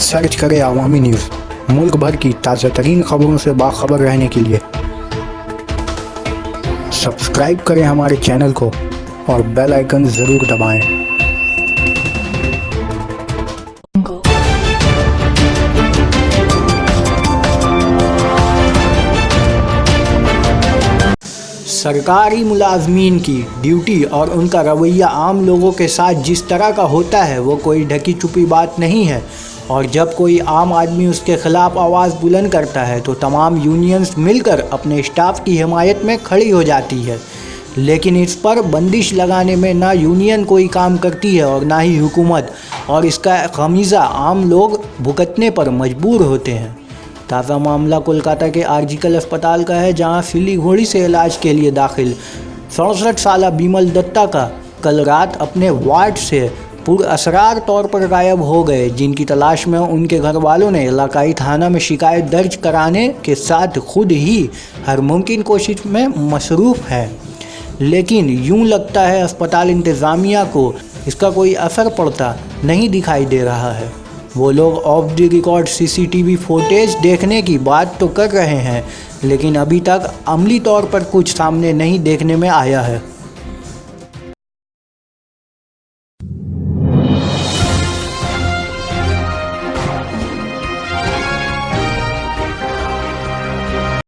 Search करें अवामी news. मुल्क भर की ताज़ा तरीन खबरों से बाखबर रहने के लिए सब्सक्राइब करें हमारे चैनल को और बेल आइकन ज़रूर दबाएं। सरकारी मुलाजमीन की ड्यूटी और उनका रवैया आम लोगों के साथ जिस तरह का होता है वो कोई ढकी छुपी बात नहीं है, और जब कोई आम आदमी उसके ख़िलाफ़ आवाज़ बुलंद करता है तो तमाम यूनियंस मिलकर अपने स्टाफ की हिमायत में खड़ी हो जाती है। लेकिन इस पर बंदिश लगाने में ना यूनियन कोई काम करती है और ना ही हुकूमत, और इसका खमीज़ा आम लोग भुगतने पर मजबूर होते हैं। ताज़ा मामला कोलकाता के आरजीकल अस्पताल का है, जहां सिली घोड़ी से इलाज के लिए दाखिल 67 साला बिमल दत्ता का कल रात अपने वार्ड से पुरअसरार तौर पर गायब हो गए, जिनकी तलाश में उनके घर वालों ने इलाकाई थाना में शिकायत दर्ज कराने के साथ खुद ही हर मुमकिन कोशिश में मसरूफ़ है। लेकिन यूं लगता है अस्पताल इंतज़ामिया को इसका कोई असर पड़ता नहीं दिखाई दे रहा है। वो लोग of the record CCTV footage देखने की बात तो कर रहे हैं, लेकिन अभी तक अमली तौर पर कुछ सामने नहीं देखने में आया है।